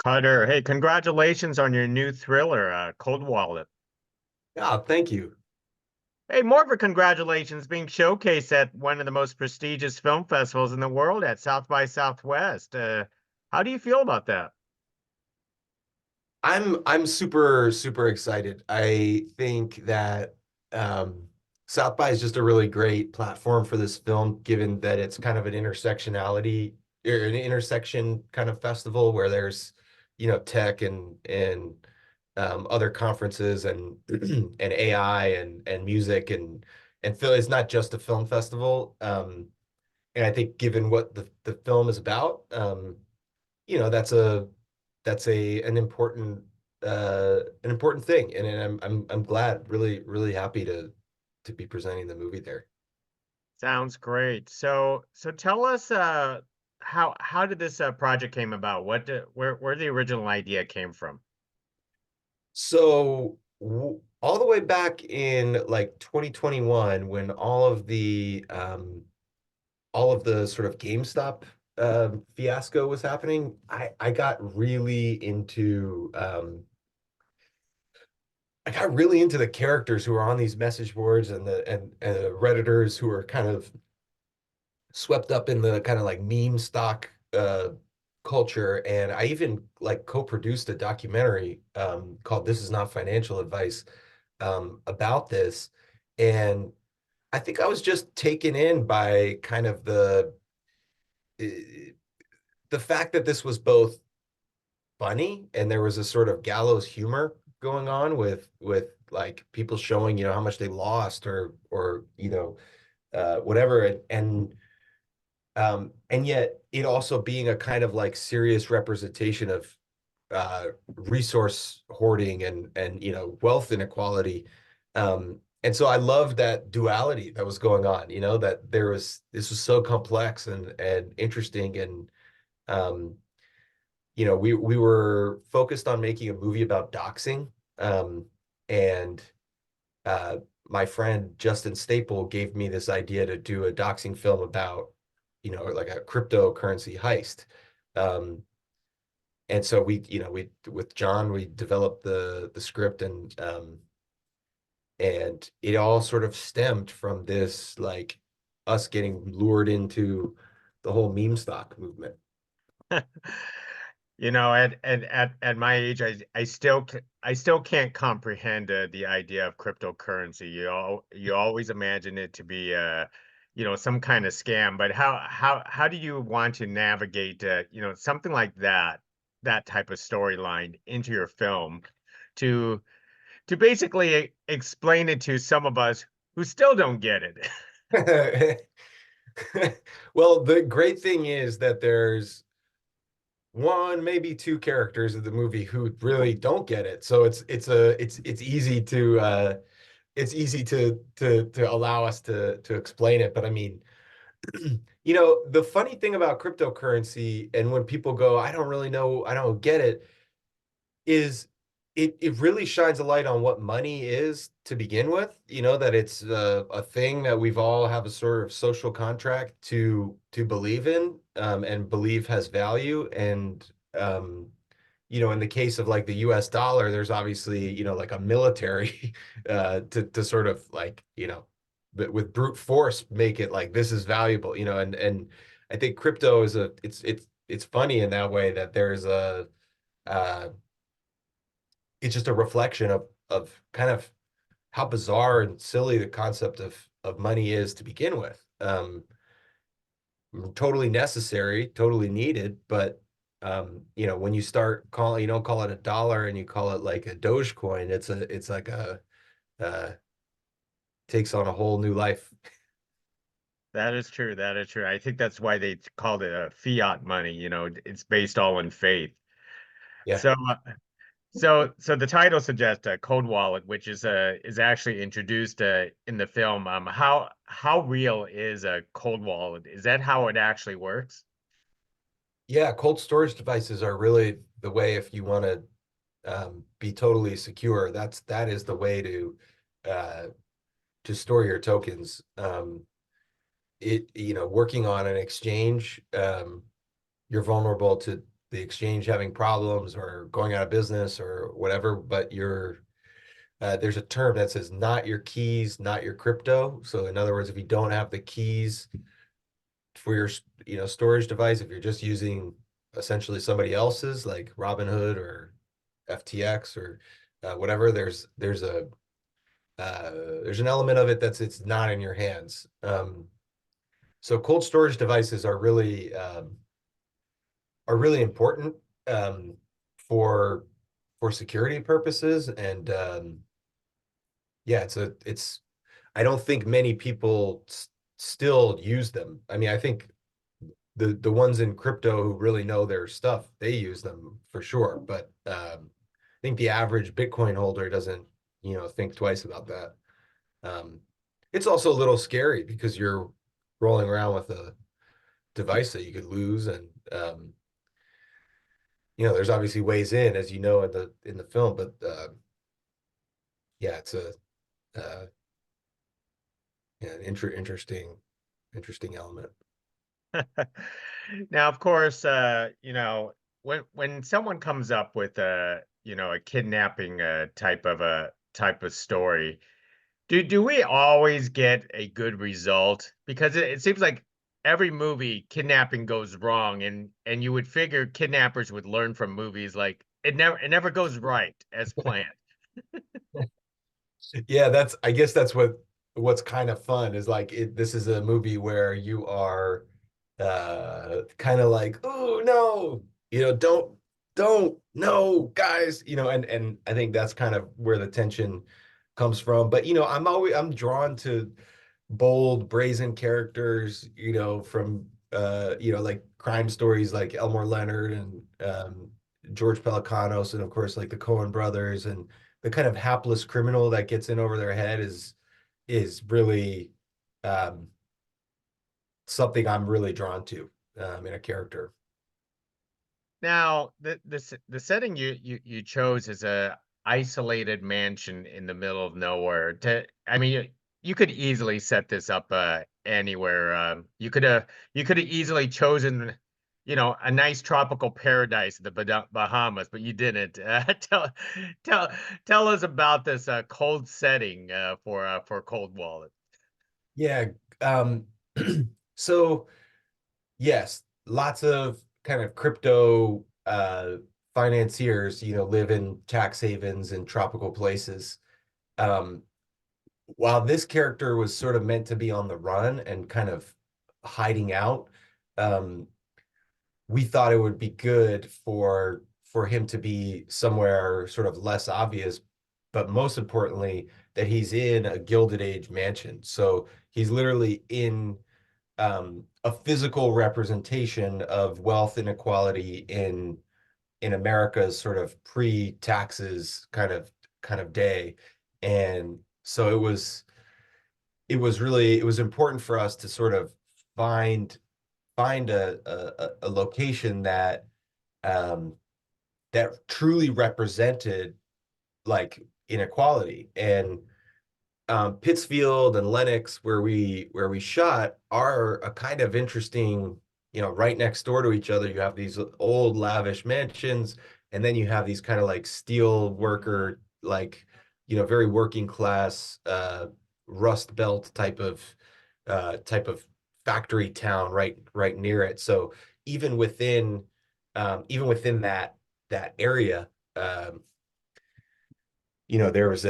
Cutter, hey, congratulations on your new thriller, Cold Wallet. Yeah, thank you. Hey, more of a congratulations being showcased at one of the most prestigious film festivals in the world at South by Southwest. How do you feel about that? I'm super excited. I think that um, South by is just a really great platform for this film, given that it's kind of an intersectionality or an intersection kind of festival where there's, tech and other conferences and and AI and music and film. It's not just a film festival. And I think given what the film is about, that's a an important thing, and I'm glad, really happy to be presenting the movie there. Sounds great. So tell us how did this project came about? Where the original idea came from? So all the way back in like 2021, when all of the sort of GameStop fiasco was happening, I got really into the characters who are on these message boards and the Redditors who are kind of swept up in the kind of like meme stock culture. And I even like co-produced a documentary called This Is Not Financial Advice about this. And I think I was just taken in by kind of eh, the fact that this was both funny and there was a sort of gallows humor going on with like people showing, how much they lost or whatever. And yet it also being a kind of like serious representation of resource hoarding and wealth inequality. And so I loved that duality that was going on, that this was so complex and interesting. And um, we were focused on making a movie about doxing. And uh, my friend Justin Staple gave me this idea to do a doxing film about, like a cryptocurrency heist. Um, and so we with John, we developed the script and it all sort of stemmed from this, like us getting lured into the whole meme stock movement. At my age, I still can't comprehend the idea of cryptocurrency. You always imagine it to be some kind of scam. But how do you want to navigate something like that type of storyline into your film to to basically explain it to some of us who still don't get it? Well, the great thing is that there's one, maybe two characters of the movie who really don't get it. So it's easy to to allow us to explain it. But I mean, the funny thing about cryptocurrency and when people go, I don't really know, I don't get it, is it really shines a light on what money is to begin with. That it's a thing that we've all have a sort of social contract to believe in, and believe has value. And in the case of like the US dollar, there's obviously, like a military to sort of like, but with brute force make it like this is valuable, and I think crypto is it's funny in that way that there's a uh it's just a reflection of kind of how bizarre and silly the concept of money is to begin with. Totally necessary, totally needed, but when you start calling, you don't call it a dollar and you call it like a Dogecoin, it's like a uh takes on a whole new life. That is true. That is true. I think that's why they called it a fiat money. It's based all in faith. Yeah. So, so the title suggests a cold wallet, which is actually introduced in the film. How real is a cold wallet? Is that how it actually works? Yeah, cold storage devices are really the way if you want to be totally secure. That is the way uh to store your tokens. Working on an exchange, you're vulnerable to the exchange having problems or going out of business or whatever, but there's a term that says not your keys, not your crypto. So in other words, if you don't have the keys for your storage device, if you're just using essentially somebody else's like Robinhood or FTX or whatever, there's an element of it it's not in your hands. So cold storage devices are really important um, for security purposes, and yeah, it's I don't think many people still use them. I mean, I think the ones in crypto who really know their stuff, they use them for sure. But I think the average Bitcoin holder doesn't, think twice about that. Um, it's also a little scary because you're rolling around with a device that you could lose, and there's obviously ways in, as you know, in the film, but yeah, it's a uh, yeah, an interesting element. Now, of course, when someone comes up with a kidnapping type of story, do we always get a good result? Because it seems like every movie kidnapping goes wrong, and you would figure kidnappers would learn from movies like it never goes right as planned. Yeah, I guess that's what's kind of fun is like this is a movie where you are kind of like, oh no, don't no guys, and I think that's kind of where the tension comes from. But I'm drawn to bold, brazen characters, from like crime stories like Elmore Leonard and George Pelicanos, and of course like the Coen brothers, and the kind of hapless criminal that gets in over their head is really um, something I'm really drawn to in a character. Now, the setting you chose is a isolated mansion in the middle of nowhere. I mean, you could easily set this up anywhere. You could have easily chosen, a nice tropical paradise in the Bahamas, but you didn't. Tell tell us about this cold setting for Cold Wallet. Yeah. Um, so yes, lots of kind of crypto financiers, live in tax havens and tropical places. Um, while this character was sort of meant to be on the run and kind of hiding out, um, we thought it would be good for him to be somewhere sort of less obvious, but most importantly, that he's in a Gilded Age mansion. So he's literally in a physical representation of wealth inequality in America's sort of pre-taxes kind of day. And so it was important for us to sort of find a location um, that truly represented like inequality. And Pittsfield and Lenox, where we shot, are a kind of interesting, right next door to each other. You have these old lavish mansions, and then you have these kind of like steel worker, like, very working class, Rust Belt type of factory town right near it. So even within that area, there was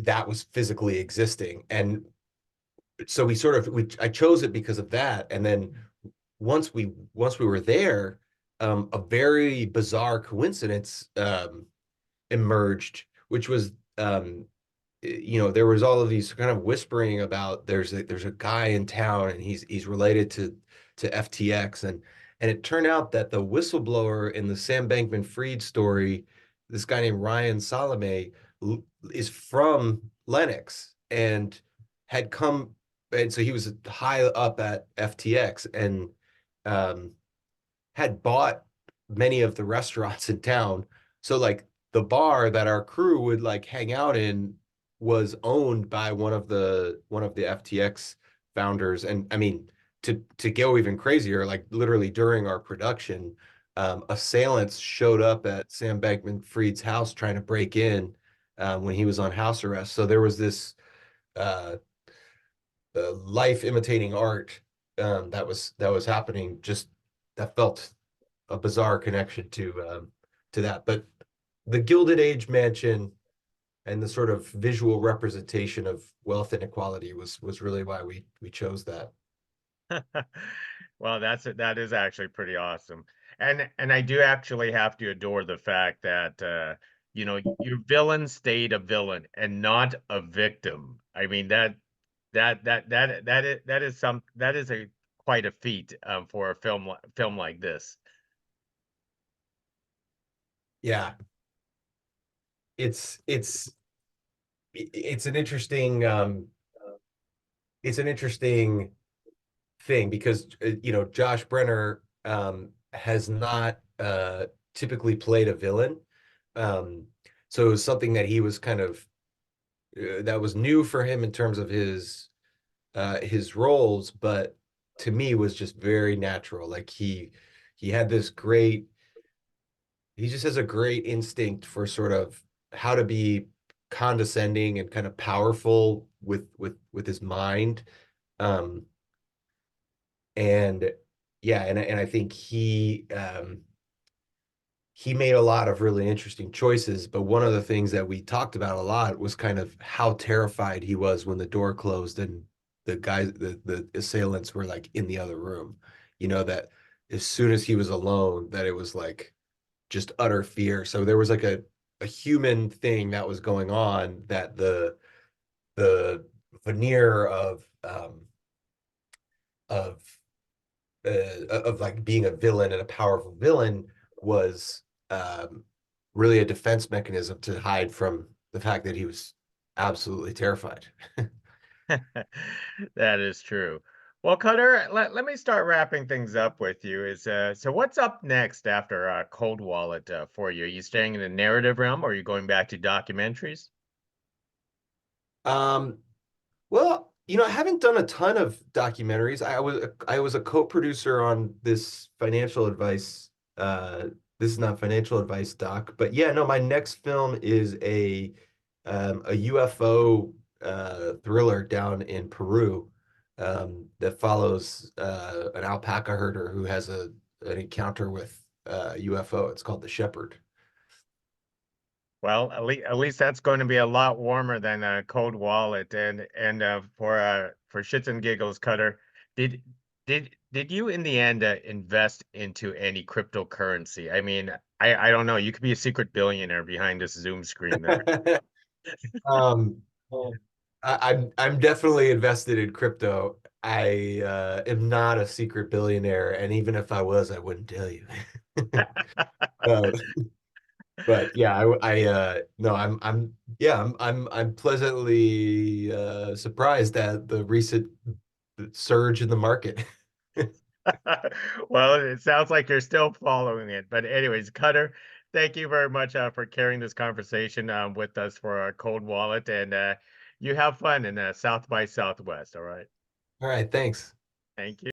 that was physically existing. And so I chose it because of that. And then once we were there, a very bizarre coincidence emerged, which was there was all of these kind of whispering about there's a guy in town, and he's related to FTX, and it turned out that the whistleblower in the Sam Bankman-Fried story, this guy named Ryan Salome, is from Lenox and had come, and so he was high up at FTX, and um, had bought many of the restaurants in town. So like the bar that our crew would like hang out in was owned by one of the FTX founders. And I mean, to go even crazier, like literally during our production, assailants showed up at Sam Bankman-Fried's house trying to break in when he was on house arrest. So there was this uh, life imitating art that was happening. Just that felt a bizarre connection to that. But the Gilded Age mansion and the sort of visual representation of wealth inequality was really why we chose that. Well, that is actually pretty awesome. And I do actually have to adore the fact that your villain stayed a villain and not a victim. I mean that is a quite a feat for a film like this. Yeah, it's it's it's an interesting it's an interesting thing because Josh Brenner has not typically played a villain, um, so it was something that he was kind of that was new for him in terms of his roles, but to me was just very natural. Like he had this great he just has a great instinct for sort of how to be condescending and kind of powerful with his mind. Um, and yeah, and I think he made a lot of really interesting choices, but one of the things that we talked about a lot was kind of how terrified he was when the door closed and the assailants were like in the other room. That as soon as he was alone, that it was like just utter fear. So there was like a human thing that was going on that the veneer of of like being a villain and a powerful villain was really a defense mechanism to hide from the fact that he was absolutely terrified. That is true. Well, Cutter, let me start wrapping things up with you. So what's up next after Cold Wallet for you? Are you staying in the narrative realm or are you going back to documentaries? um, Well, I haven't done a ton of documentaries. I was a co-producer on this financial advice. This is not financial advice doc, but yeah, no, my next film is a UFO thriller down in Peru that follows an alpaca herder who has an encounter with a UFO. It's called The Shepherd. Well, at least that's going to be a lot warmer than a Cold Wallet. And for shits and giggles, Cutter, did did you in the end invest into any cryptocurrency? I mean, I don't know. You could be a secret billionaire behind this Zoom screen there. Um, I'm definitely invested in crypto. I am not a secret billionaire, and even if I was, I wouldn't tell you. Uh, but yeah, no, I'm pleasantly surprised at the recent surge in the market. Well, it sounds like you're still following it. But anyways, Cutter, thank you very much for carrying this conversation with us for our Cold Wallet, and you have fun in South by Southwest. All right. All right, thanks. Thank you.